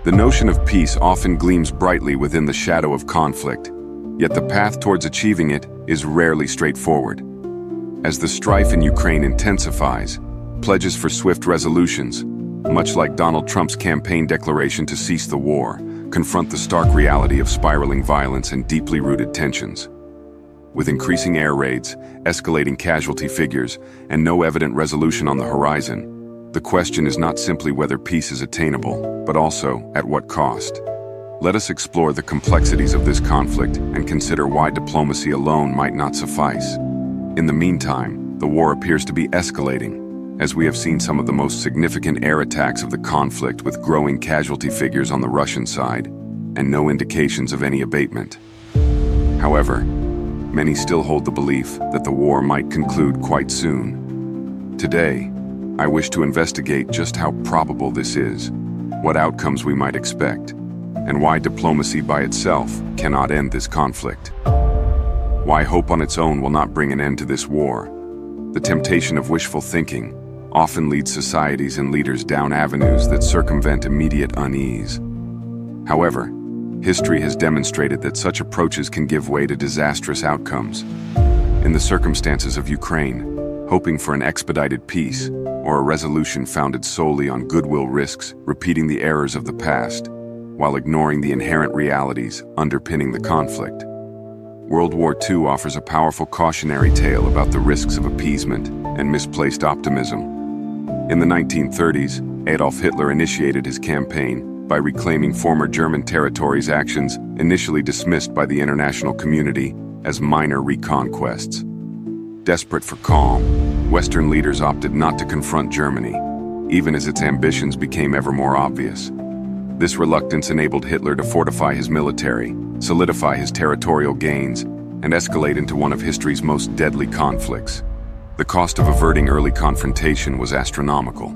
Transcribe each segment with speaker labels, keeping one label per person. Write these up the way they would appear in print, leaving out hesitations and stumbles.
Speaker 1: The notion of peace often gleams brightly within the shadow of conflict, yet the path towards achieving it is rarely straightforward. As the strife in Ukraine intensifies, pledges for swift resolutions, much like Donald Trump's campaign declaration to cease the war, confront the stark reality of spiraling violence and deeply rooted tensions. With increasing air raids, escalating casualty figures, and no evident resolution on the horizon, the question is not simply whether peace is attainable, but also at what cost. Let us explore the complexities of this conflict and consider why diplomacy alone might not suffice. In the meantime, the war appears to be escalating, as we have seen some of the most significant air attacks of the conflict with growing casualty figures on the Russian side, and no indications of any abatement. However, many still hold the belief that the war might conclude quite soon. Today, I wish to investigate just how probable this is, what outcomes we might expect, and why diplomacy by itself cannot end this conflict. Why hope on its own will not bring an end to this war. The temptation of wishful thinking often leads societies and leaders down avenues that circumvent immediate unease. However, history has demonstrated that such approaches can give way to disastrous outcomes. In the circumstances of Ukraine, hoping for an expedited peace or a resolution founded solely on goodwill risks repeating the errors of the past, while ignoring the inherent realities underpinning the conflict. World War II offers a powerful cautionary tale about the risks of appeasement and misplaced optimism. In the 1930s, Adolf Hitler initiated his campaign by reclaiming former German territories, actions initially dismissed by the international community as minor reconquests. Desperate for calm, Western leaders opted not to confront Germany, even as its ambitions became ever more obvious. This reluctance enabled Hitler to fortify his military, solidify his territorial gains, and escalate into one of history's most deadly conflicts. The cost of averting early confrontation was astronomical.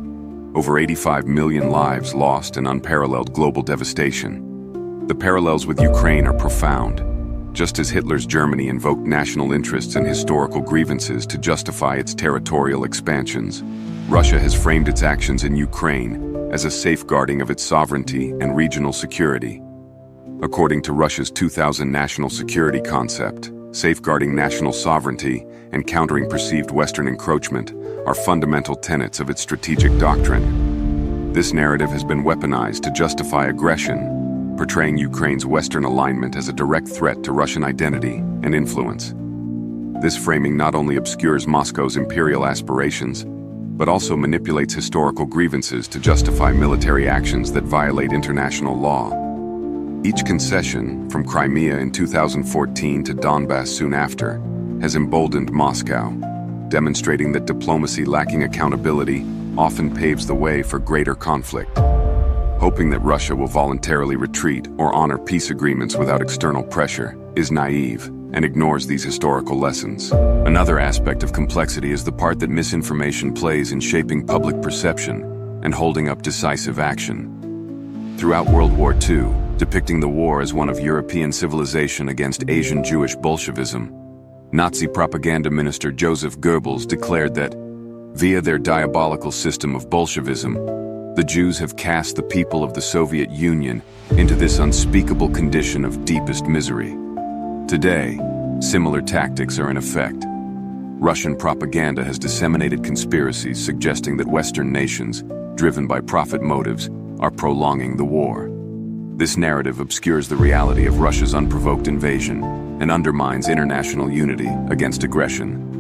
Speaker 1: Over 85 million lives lost in unparalleled global devastation. The parallels with Ukraine are profound. Just as Hitler's Germany invoked national interests and historical grievances to justify its territorial expansions, Russia has framed its actions in Ukraine as a safeguarding of its sovereignty and regional security. According to Russia's 2000 national security concept, safeguarding national sovereignty and countering perceived Western encroachment are fundamental tenets of its strategic doctrine. This narrative has been weaponized to justify aggression, portraying Ukraine's Western alignment as a direct threat to Russian identity and influence. This framing not only obscures Moscow's imperial aspirations, but also manipulates historical grievances to justify military actions that violate international law. Each concession, from Crimea in 2014 to Donbass soon after, has emboldened Moscow, demonstrating that diplomacy lacking accountability often paves the way for greater conflict. Hoping that Russia will voluntarily retreat or honor peace agreements without external pressure is naive and ignores these historical lessons. Another aspect of complexity is the part that misinformation plays in shaping public perception and holding up decisive action. Throughout World War II, depicting the war as one of European civilization against Asian Jewish Bolshevism, Nazi propaganda minister Joseph Goebbels declared that, via their diabolical system of Bolshevism, the Jews have cast the people of the Soviet Union into this unspeakable condition of deepest misery. Today, similar tactics are in effect. Russian propaganda has disseminated conspiracies suggesting that Western nations, driven by profit motives, are prolonging the war. This narrative obscures the reality of Russia's unprovoked invasion and undermines international unity against aggression.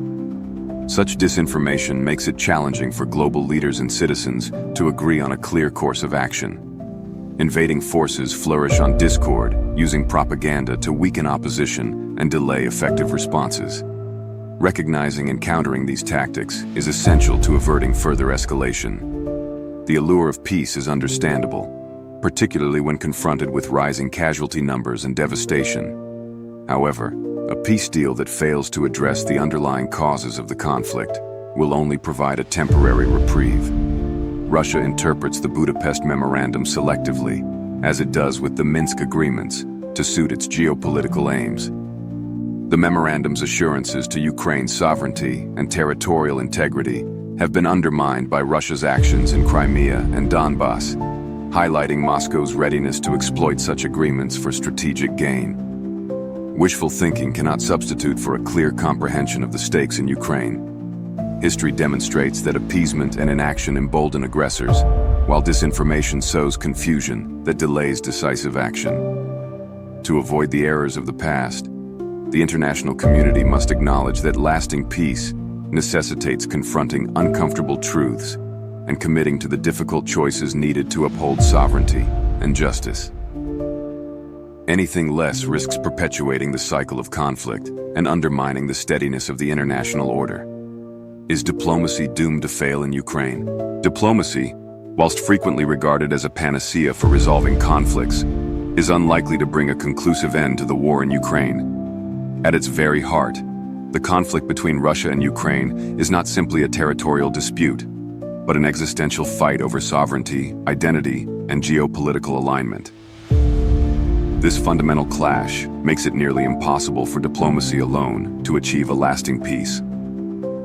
Speaker 1: Such disinformation makes it challenging for global leaders and citizens to agree on a clear course of action. Invading forces flourish on discord, using propaganda to weaken opposition and delay effective responses. Recognizing and countering these tactics is essential to averting further escalation. The allure of peace is understandable, particularly when confronted with rising casualty numbers and devastation. However, a peace deal that fails to address the underlying causes of the conflict will only provide a temporary reprieve. Russia interprets the Budapest Memorandum selectively, as it does with the Minsk agreements, to suit its geopolitical aims. The memorandum's assurances to Ukraine's sovereignty and territorial integrity have been undermined by Russia's actions in Crimea and Donbass. highlighting Moscow's readiness to exploit such agreements for strategic gain. Wishful thinking cannot substitute for a clear comprehension of the stakes in Ukraine. History demonstrates that appeasement and inaction embolden aggressors, while disinformation sows confusion that delays decisive action. To avoid the errors of the past, the international community must acknowledge that lasting peace necessitates confronting uncomfortable truths and committing to the difficult choices needed to uphold sovereignty and justice. Anything less risks perpetuating the cycle of conflict and undermining the steadiness of the international order. Is diplomacy doomed to fail in Ukraine? Diplomacy, whilst frequently regarded as a panacea for resolving conflicts, is unlikely to bring a conclusive end to the war in Ukraine. At its very heart, the conflict between Russia and Ukraine is not simply a territorial dispute, but an existential fight over sovereignty, identity, and geopolitical alignment. This fundamental clash makes it nearly impossible for diplomacy alone to achieve a lasting peace.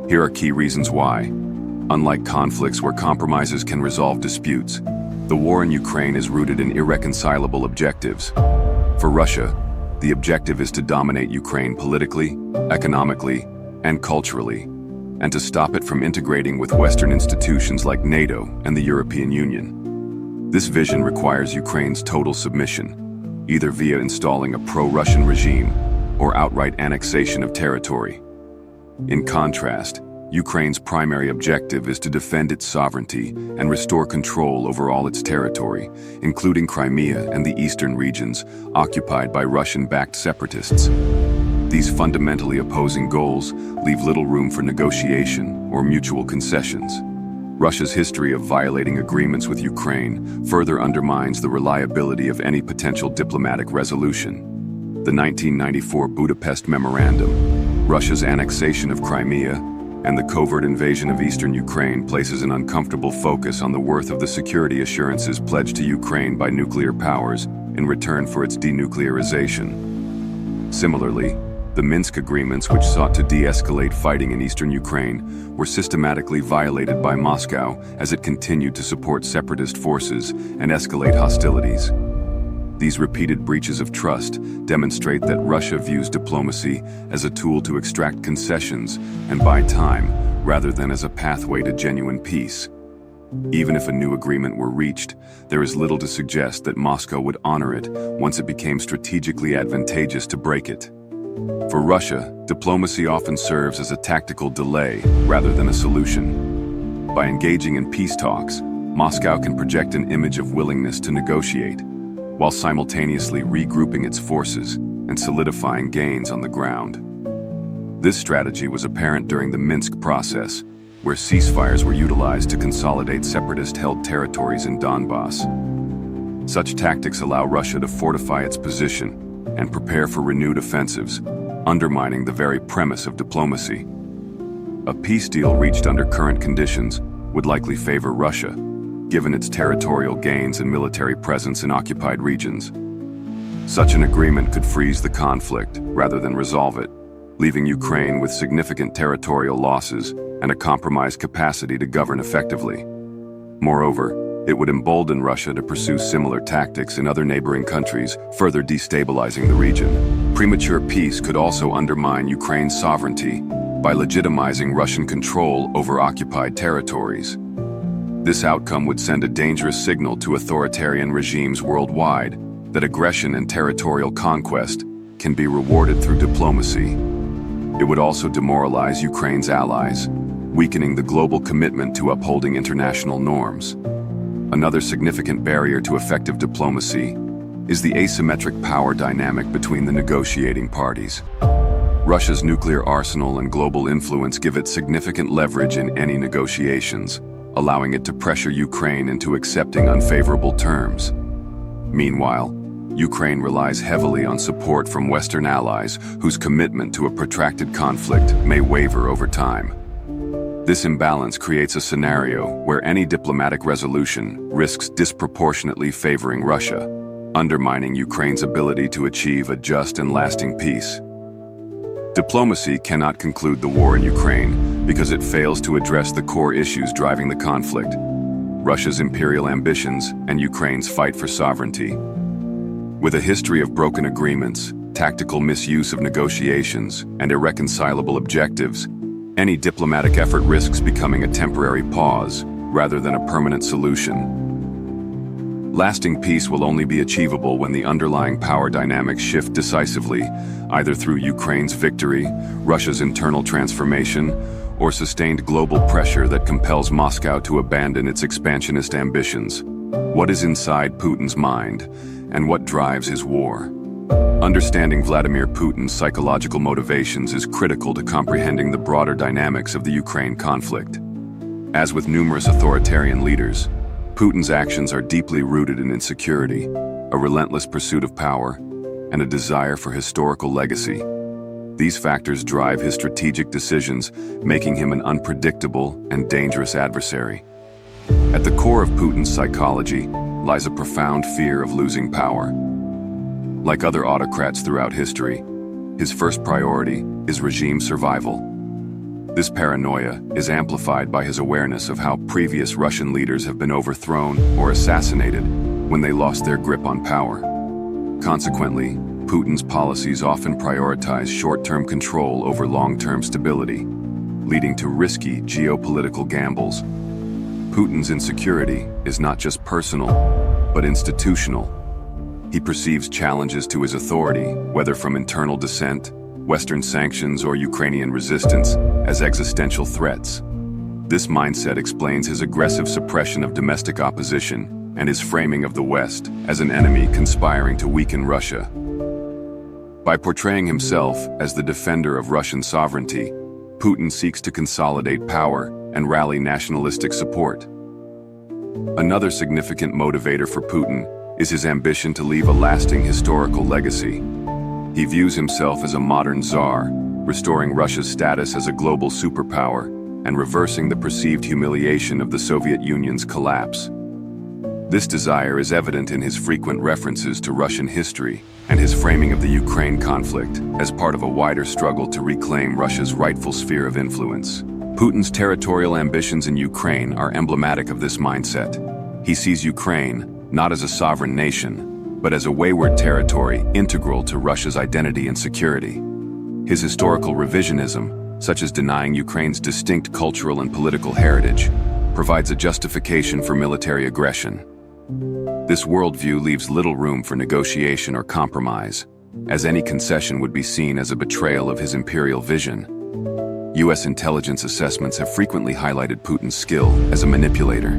Speaker 1: Here are key reasons why. Unlike conflicts where compromises can resolve disputes, the war in Ukraine is rooted in irreconcilable objectives. For Russia, the objective is to dominate Ukraine politically, economically, and culturally, and to stop it from integrating with Western institutions like NATO and the European Union. This vision requires Ukraine's total submission, either via installing a pro-Russian regime or outright annexation of territory. In contrast, Ukraine's primary objective is to defend its sovereignty and restore control over all its territory, including Crimea and the eastern regions occupied by Russian-backed separatists. These fundamentally opposing goals leave little room for negotiation or mutual concessions. Russia's history of violating agreements with Ukraine further undermines the reliability of any potential diplomatic resolution. The 1994 Budapest Memorandum, Russia's annexation of Crimea, and the covert invasion of eastern Ukraine places an uncomfortable focus on the worth of the security assurances pledged to Ukraine by nuclear powers in return for its denuclearization. Similarly, the Minsk agreements, which sought to de-escalate fighting in eastern Ukraine, were systematically violated by Moscow as it continued to support separatist forces and escalate hostilities. These repeated breaches of trust demonstrate that Russia views diplomacy as a tool to extract concessions and buy time, rather than as a pathway to genuine peace. Even if a new agreement were reached, there is little to suggest that Moscow would honor it once it became strategically advantageous to break it. For Russia, diplomacy often serves as a tactical delay rather than a solution. By engaging in peace talks, Moscow can project an image of willingness to negotiate, while simultaneously regrouping its forces and solidifying gains on the ground. This strategy was apparent during the Minsk process, where ceasefires were utilized to consolidate separatist-held territories in Donbass. Such tactics allow Russia to fortify its position and prepare for renewed offensives, undermining the very premise of diplomacy. A peace deal reached under current conditions would likely favor Russia, given its territorial gains and military presence in occupied regions. Such an agreement could freeze the conflict rather than resolve it, leaving Ukraine with significant territorial losses and a compromised capacity to govern effectively. Moreover, it would embolden Russia to pursue similar tactics in other neighboring countries, further destabilizing the region. Premature peace could also undermine Ukraine's sovereignty by legitimizing Russian control over occupied territories. This outcome would send a dangerous signal to authoritarian regimes worldwide that aggression and territorial conquest can be rewarded through diplomacy. It would also demoralize Ukraine's allies, weakening the global commitment to upholding international norms. Another significant barrier to effective diplomacy is the asymmetric power dynamic between the negotiating parties. Russia's nuclear arsenal and global influence give it significant leverage in any negotiations, allowing it to pressure Ukraine into accepting unfavorable terms. Meanwhile, Ukraine relies heavily on support from Western allies whose commitment to a protracted conflict may waver over time. This imbalance creates a scenario where any diplomatic resolution risks disproportionately favoring Russia, undermining Ukraine's ability to achieve a just and lasting peace. Diplomacy cannot conclude the war in Ukraine because it fails to address the core issues driving the conflict. Russia's imperial ambitions, and Ukraine's fight for sovereignty. With a history of broken agreements, tactical misuse of negotiations, and irreconcilable objectives, any diplomatic effort risks becoming a temporary pause rather than a permanent solution. Lasting peace will only be achievable when the underlying power dynamics shift decisively, either through Ukraine's victory, Russia's internal transformation, or sustained global pressure that compels Moscow to abandon its expansionist ambitions. What is inside Putin's mind, and what drives his war? Understanding Vladimir Putin's psychological motivations is critical to comprehending the broader dynamics of the Ukraine conflict. As with numerous authoritarian leaders, Putin's actions are deeply rooted in insecurity, a relentless pursuit of power, and a desire for historical legacy. These factors drive his strategic decisions, making him an unpredictable and dangerous adversary. At the core of Putin's psychology lies a profound fear of losing power. Like other autocrats throughout history, his first priority is regime survival. This paranoia is amplified by his awareness of how previous Russian leaders have been overthrown or assassinated when they lost their grip on power. Consequently, Putin's policies often prioritize short-term control over long-term stability, leading to risky geopolitical gambles. Putin's insecurity is not just personal, but institutional. He perceives challenges to his authority, whether from internal dissent, Western sanctions, or Ukrainian resistance, as existential threats. This mindset explains his aggressive suppression of domestic opposition and his framing of the West as an enemy conspiring to weaken Russia. By portraying himself as the defender of Russian sovereignty, Putin seeks to consolidate power and rally nationalistic support. Another significant motivator for Putin is his ambition to leave a lasting historical legacy. He views himself as a modern czar, restoring Russia's status as a global superpower and reversing the perceived humiliation of the Soviet Union's collapse. This desire is evident in his frequent references to Russian history and his framing of the Ukraine conflict as part of a wider struggle to reclaim Russia's rightful sphere of influence. Putin's territorial ambitions in Ukraine are emblematic of this mindset. He sees Ukraine not as a sovereign nation, but as a wayward territory integral to Russia's identity and security. His historical revisionism, such as denying Ukraine's distinct cultural and political heritage, provides a justification for military aggression. This worldview leaves little room for negotiation or compromise, as any concession would be seen as a betrayal of his imperial vision. U.S. intelligence assessments have frequently highlighted Putin's skill as a manipulator.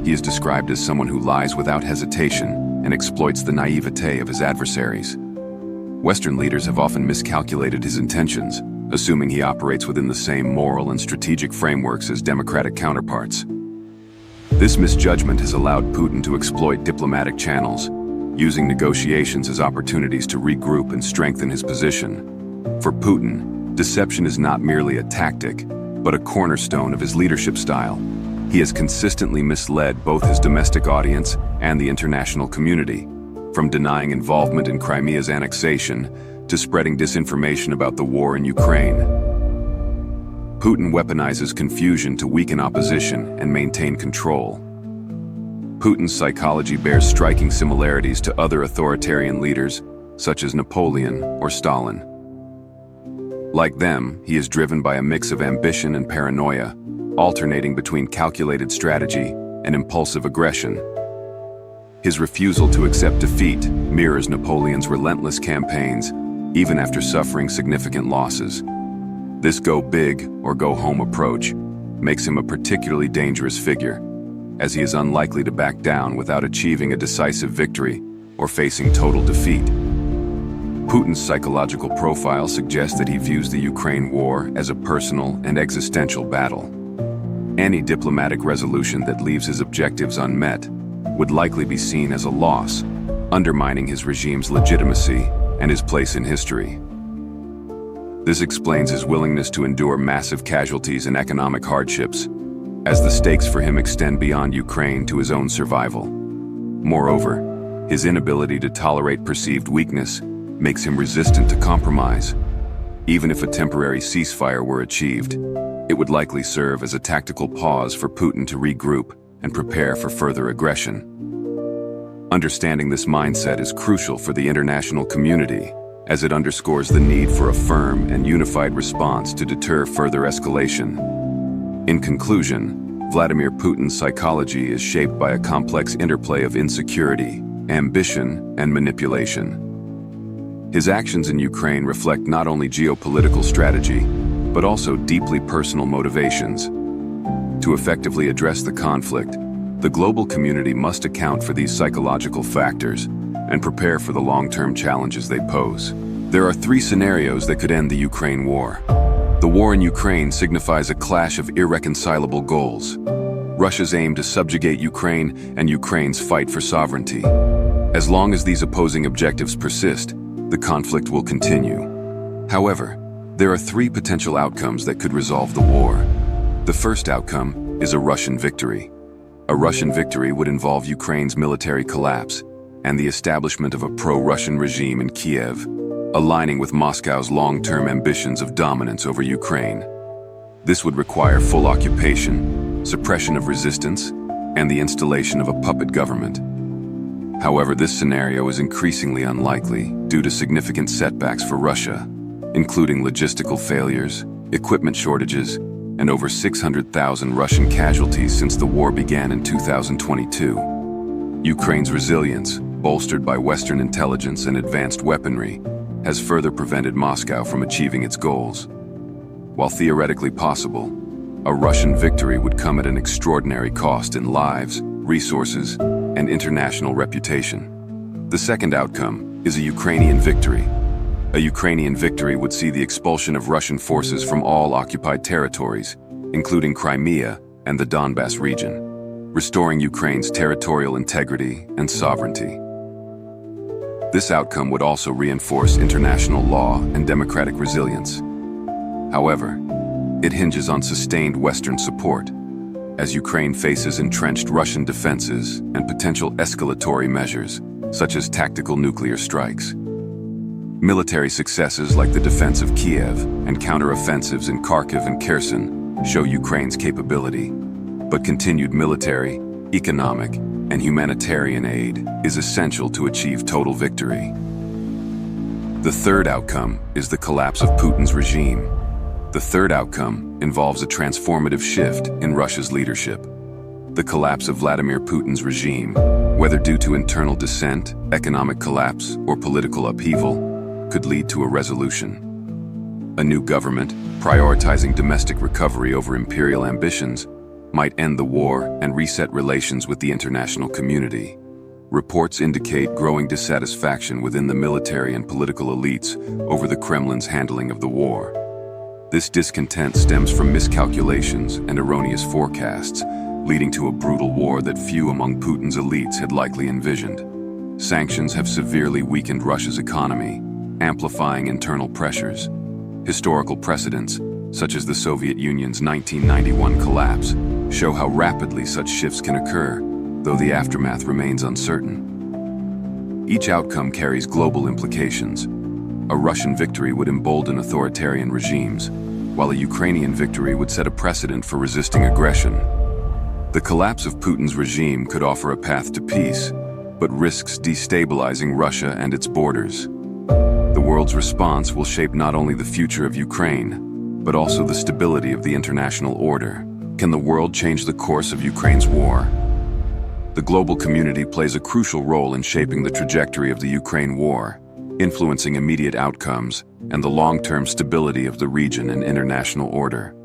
Speaker 1: He is described as someone who lies without hesitation and exploits the naivete of his adversaries. Western leaders have often miscalculated his intentions, assuming he operates within the same moral and strategic frameworks as democratic counterparts. This misjudgment has allowed Putin to exploit diplomatic channels, using negotiations as opportunities to regroup and strengthen his position. For Putin, deception is not merely a tactic, but a cornerstone of his leadership style. He has consistently misled both his domestic audience and the international community, from denying involvement in Crimea's annexation to spreading disinformation about the war in Ukraine. Putin weaponizes confusion to weaken opposition and maintain control. Putin's psychology bears striking similarities to other authoritarian leaders, such as Napoleon or Stalin. Like them, he is driven by a mix of ambition and paranoia, alternating between calculated strategy and impulsive aggression. His refusal to accept defeat mirrors Napoleon's relentless campaigns, even after suffering significant losses. This go big or go home approach makes him a particularly dangerous figure, as he is unlikely to back down without achieving a decisive victory or facing total defeat. Putin's psychological profile suggests that he views the Ukraine war as a personal and existential battle. Any diplomatic resolution that leaves his objectives unmet would likely be seen as a loss, undermining his regime's legitimacy and his place in history. This explains his willingness to endure massive casualties and economic hardships, as the stakes for him extend beyond Ukraine to his own survival. Moreover, his inability to tolerate perceived weakness makes him resistant to compromise. Even if a temporary ceasefire were achieved, it would likely serve as a tactical pause for Putin to regroup and prepare for further aggression. Understanding this mindset is crucial for the international community, as it underscores the need for a firm and unified response to deter further escalation. In conclusion, Vladimir Putin's psychology is shaped by a complex interplay of insecurity, ambition, and manipulation. His actions in Ukraine reflect not only geopolitical strategy, but also deeply personal motivations. To effectively address the conflict, the global community must account for these psychological factors and prepare for the long-term challenges they pose. There are three scenarios that could end the Ukraine war. The war in Ukraine signifies a clash of irreconcilable goals. Russia's aim to subjugate Ukraine and Ukraine's fight for sovereignty. As long as these opposing objectives persist, the conflict will continue. However, there are three potential outcomes that could resolve the war. The first outcome is a Russian victory. A Russian victory would involve Ukraine's military collapse and the establishment of a pro-Russian regime in Kiev, aligning with Moscow's long-term ambitions of dominance over Ukraine. This would require full occupation, suppression of resistance, and the installation of a puppet government. However, this scenario is increasingly unlikely due to significant setbacks for Russia, including logistical failures, equipment shortages, and over 600,000 Russian casualties since the war began in 2022. Ukraine's resilience, bolstered by Western intelligence and advanced weaponry, has further prevented Moscow from achieving its goals. While theoretically possible, a Russian victory would come at an extraordinary cost in lives, resources, and international reputation. The second outcome is a Ukrainian victory. A Ukrainian victory would see the expulsion of Russian forces from all occupied territories, including Crimea and the Donbas region, restoring Ukraine's territorial integrity and sovereignty. This outcome would also reinforce international law and democratic resilience. However, it hinges on sustained Western support, as Ukraine faces entrenched Russian defenses and potential escalatory measures, such as tactical nuclear strikes. Military successes like the defense of Kiev and counteroffensives in Kharkiv and Kherson show Ukraine's capability, but continued military, economic, and humanitarian aid is essential to achieve total victory. The third outcome is the collapse of Putin's regime. The third outcome involves a transformative shift in Russia's leadership. The collapse of Vladimir Putin's regime, whether due to internal dissent, economic collapse, or political upheaval, could lead to a resolution. A new government, prioritizing domestic recovery over imperial ambitions, might end the war and reset relations with the international community. Reports indicate growing dissatisfaction within the military and political elites over the Kremlin's handling of the war. This discontent stems from miscalculations and erroneous forecasts, leading to a brutal war that few among Putin's elites had likely envisioned. Sanctions have severely weakened Russia's economy, amplifying internal pressures. Historical precedents, such as the Soviet Union's 1991 collapse, show how rapidly such shifts can occur, though the aftermath remains uncertain. Each outcome carries global implications. A Russian victory would embolden authoritarian regimes, while a Ukrainian victory would set a precedent for resisting aggression. The collapse of Putin's regime could offer a path to peace, but risks destabilizing Russia and its borders. The world's response will shape not only the future of Ukraine, but also the stability of the international order. Can the world change the course of Ukraine's war? The global community plays a crucial role in shaping the trajectory of the Ukraine war, influencing immediate outcomes and the long-term stability of the region and international order.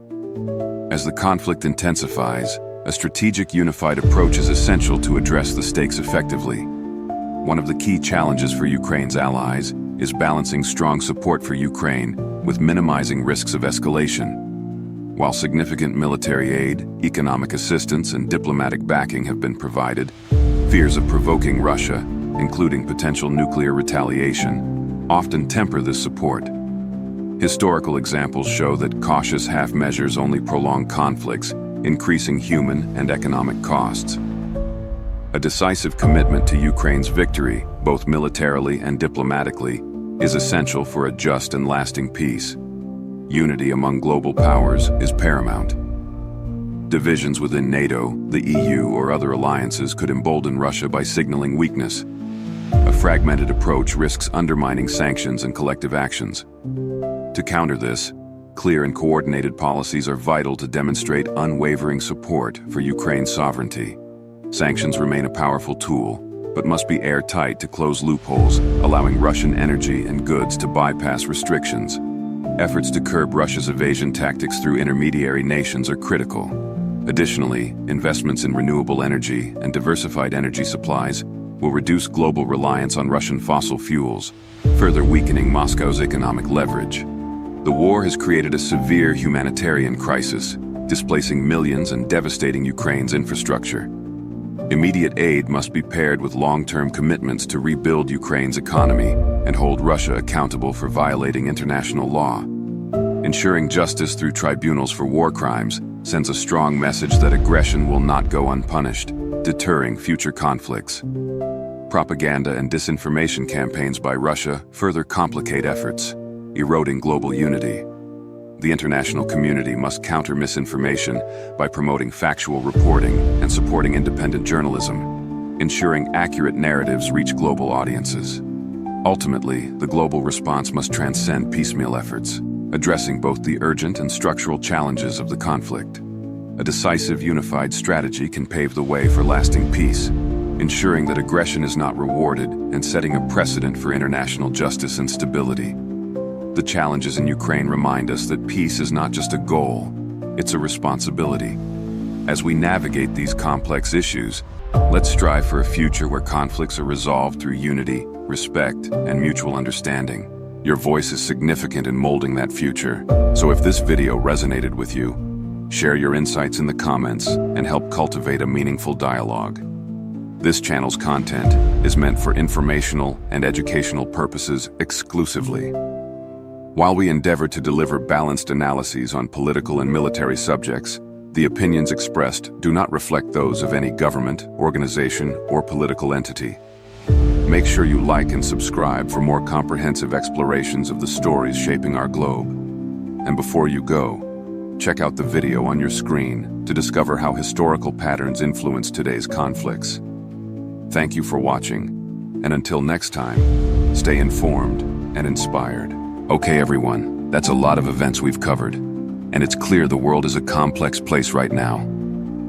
Speaker 1: As the conflict intensifies, a strategic unified approach is essential to address the stakes effectively. One of the key challenges for Ukraine's allies is balancing strong support for Ukraine with minimizing risks of escalation. While significant military aid, economic assistance, and diplomatic backing have been provided, fears of provoking Russia, including potential nuclear retaliation, often temper this support. Historical examples show that cautious half measures only prolong conflicts, increasing human and economic costs. A decisive commitment to Ukraine's victory, both militarily and diplomatically, is essential for a just and lasting peace. Unity among global powers is paramount. Divisions within NATO, the EU, or other alliances could embolden Russia by signaling weakness. A fragmented approach risks undermining sanctions and collective actions. To counter this, clear and coordinated policies are vital to demonstrate unwavering support for Ukraine's sovereignty. Sanctions remain a powerful tool, but must be airtight to close loopholes, allowing Russian energy and goods to bypass restrictions. Efforts to curb Russia's evasion tactics through intermediary nations are critical. Additionally, investments in renewable energy and diversified energy supplies will reduce global reliance on Russian fossil fuels, further weakening Moscow's economic leverage. The war has created a severe humanitarian crisis, displacing millions and devastating Ukraine's infrastructure. Immediate aid must be paired with long-term commitments to rebuild Ukraine's economy and hold Russia accountable for violating international law. Ensuring justice through tribunals for war crimes sends a strong message that aggression will not go unpunished, deterring future conflicts. Propaganda and disinformation campaigns by Russia further complicate efforts, eroding global unity. The international community must counter misinformation by promoting factual reporting and supporting independent journalism, ensuring accurate narratives reach global audiences. Ultimately, the global response must transcend piecemeal efforts, addressing both the urgent and structural challenges of the conflict. A decisive, unified strategy can pave the way for lasting peace, ensuring that aggression is not rewarded and setting a precedent for international justice and stability. The challenges in Ukraine remind us that peace is not just a goal, it's a responsibility. As we navigate these complex issues, let's strive for a future where conflicts are resolved through unity, respect, and mutual understanding. Your voice is significant in molding that future, so if this video resonated with you, share your insights in the comments and help cultivate a meaningful dialogue. This channel's content is meant for informational and educational purposes exclusively. While we endeavor to deliver balanced analyses on political and military subjects, the opinions expressed do not reflect those of any government, organization, or political entity. Make sure you like and subscribe for more comprehensive explorations of the stories shaping our globe. And before you go, check out the video on your screen to discover how historical patterns influence today's conflicts. Thank you for watching, and until next time, stay informed and inspired. Okay everyone, that's a lot of events we've covered, and it's clear the world is a complex place right now.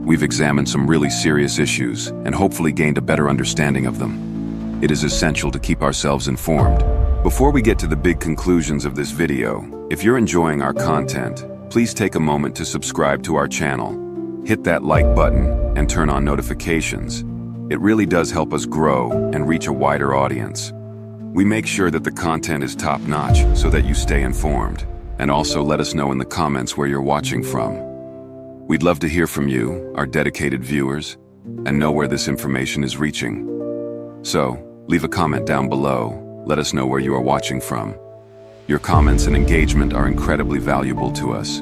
Speaker 1: We've examined some really serious issues and hopefully gained a better understanding of them. It is essential to keep ourselves informed. Before we get to the big conclusions of this video, if you're enjoying our content, please take a moment to subscribe to our channel. Hit that like button and turn on notifications. It really does help us grow and reach a wider audience. We make sure that the content is top-notch so that you stay informed, and also let us know in the comments where you're watching from. We'd love to hear from you, our dedicated viewers, and know where this information is reaching. So, leave a comment down below, let us know where you are watching from. Your comments and engagement are incredibly valuable to us.